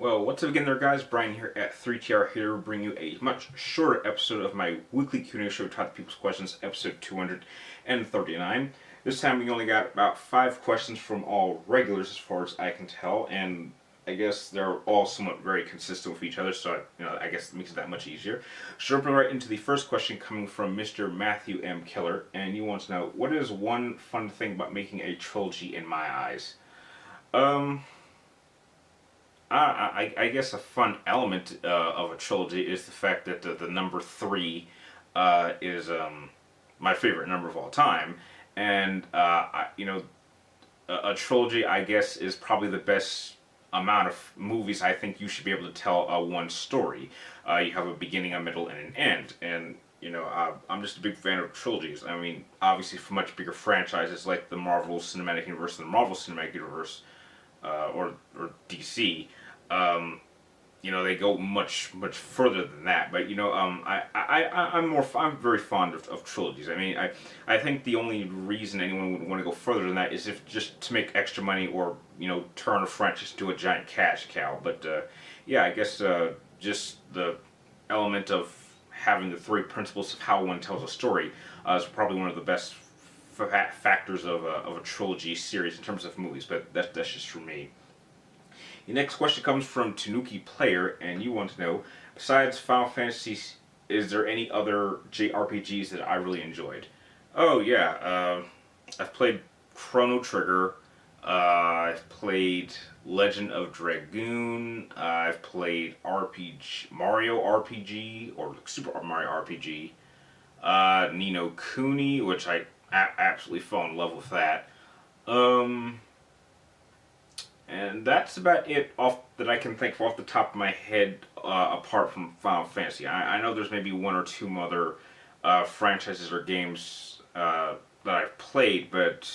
Well, what's up again there, guys? Brian here at 3TR here to bring you a much shorter episode of my weekly Q&A show, Talk to People's Questions, episode 239. This time we only got about 5 questions from all regulars as far as I can tell, and I guess they're all somewhat very consistent with each other, so I guess it makes it that much easier. So jumping right into the first question coming from Mr. Matthew M. Killer, and he wants to know, what is one fun thing about making a trilogy in my eyes? I guess a fun element of a trilogy is the fact that the number 3 is my favorite number of all time, and a trilogy, I guess, is probably the best amount of movies I think you should be able to tell one story. You have a beginning, a middle, and an end, and I'm just a big fan of trilogies. I mean, obviously for much bigger franchises like the Marvel Cinematic Universe and the Marvel Cinematic Universe, or DC, they go much further than that. But I'm very fond of trilogies. I mean, I think the only reason anyone would want to go further than that is if just to make extra money or turn a franchise into a giant cash cow. But yeah, I guess just the element of having the 3 principles of how one tells a story is probably one of the best factors of a trilogy series in terms of movies. But that's just for me. The next question comes from Tanuki Player, and you want to know, besides Final Fantasy, is there any other JRPGs that I really enjoyed? Oh yeah, I've played Chrono Trigger, I've played Legend of Dragoon, I've played Mario RPG, or Super Mario RPG, Ni no Kuni, which I absolutely fell in love with that. And that's about it that I can think of off the top of my head, apart from Final Fantasy. I know there's maybe 1 or 2 other franchises or games that I've played, but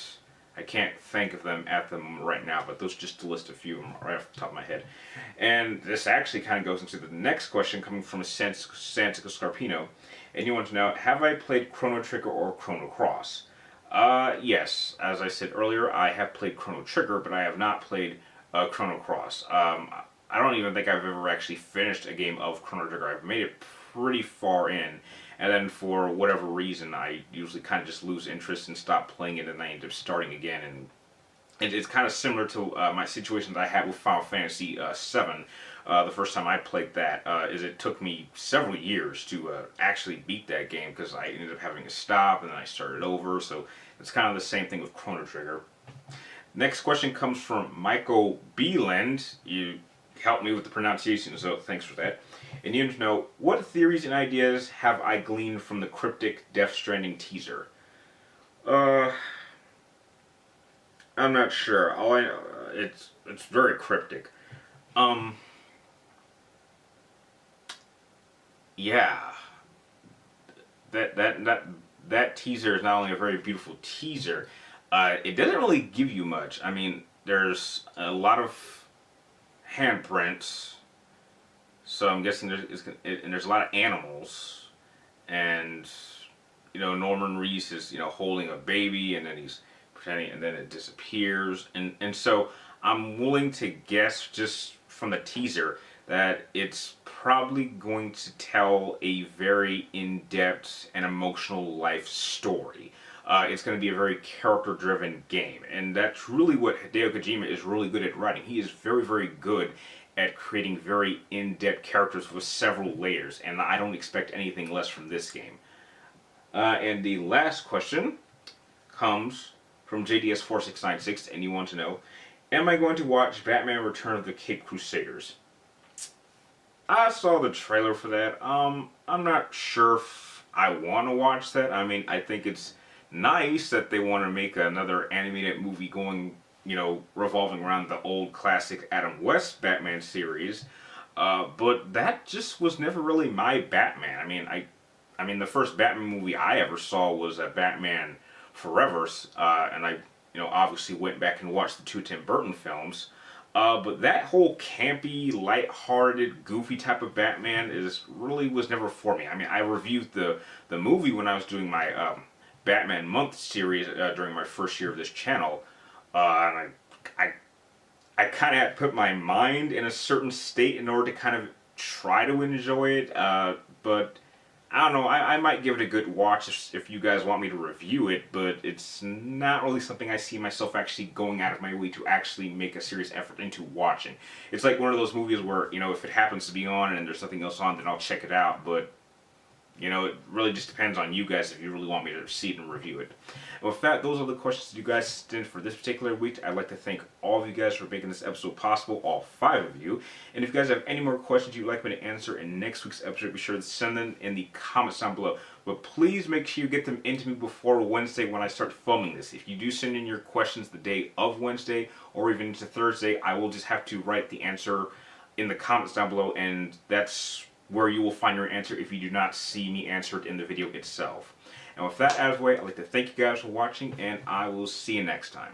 I can't think of them at the moment right now. But those just to list a few right off the top of my head. And this actually kind of goes into the next question coming from Santico Scarpino. And you want to know, have I played Chrono Trigger or Chrono Cross? Yes, as I said earlier, I have played Chrono Trigger, but I have not played Chrono Cross. I don't even think I've ever actually finished a game of Chrono Trigger. I've made it pretty far in, and then for whatever reason, I usually kind of just lose interest and stop playing it, and I end up starting again. And it's kind of similar to my situation that I had with Final Fantasy VII. The first time I played that, is it took me several years to actually beat that game because I ended up having to stop and then I started over. So it's kind of the same thing with Chrono Trigger. Next question comes from Michael Beeland. You helped me with the pronunciation, so thanks for that. And you need to know, what theories and ideas have I gleaned from the cryptic Death Stranding teaser? I'm not sure. All I know, it's very cryptic. Yeah, that teaser is not only a very beautiful teaser, it doesn't really give you much. I mean, there's a lot of handprints, so I'm guessing there's a lot of animals, and Norman Reedus is holding a baby, and then he's pretending, and then it disappears, and so I'm willing to guess just from the teaser that it's probably going to tell a very in-depth and emotional life story. It's going to be a very character-driven game, and that's really what Hideo Kojima is really good at writing. He is very, very good at creating very in-depth characters with several layers, and I don't expect anything less from this game. And the last question comes from JDS4696, and you want to know, am I going to watch Batman Return of the Caped Crusaders? I saw the trailer for that. I'm not sure if I want to watch that. I mean, I think it's nice that they want to make another animated movie going, revolving around the old classic Adam West Batman series. But that just was never really my Batman. I mean, the first Batman movie I ever saw was Batman Forever, and I, obviously went back and watched the 2 Tim Burton films. But that whole campy, light-hearted, goofy type of Batman was never for me. I mean, I reviewed the movie when I was doing my Batman Month series during my first year of this channel, and I kind of had to put my mind in a certain state in order to kind of try to enjoy it. But I don't know. I might give it a good watch if you guys want me to review it. But it's not really something I see myself actually going out of my way to actually make a serious effort into watching. It's like one of those movies where, you know, if it happens to be on and there's something else on, then I'll check it out. But you know, it really just depends on you guys if you really want me to see it and review it. And with that, those are the questions that you guys sent in for this particular week. I'd like to thank all of you guys for making this episode possible, all 5 of you. And if you guys have any more questions you'd like me to answer in next week's episode, be sure to send them in the comments down below. But please make sure you get them into me before Wednesday when I start filming this. If you do send in your questions the day of Wednesday or even into Thursday, I will just have to write the answer in the comments down below, and that's where you will find your answer if you do not see me answer it in the video itself. And with that out of the way, I'd like to thank you guys for watching, and I will see you next time.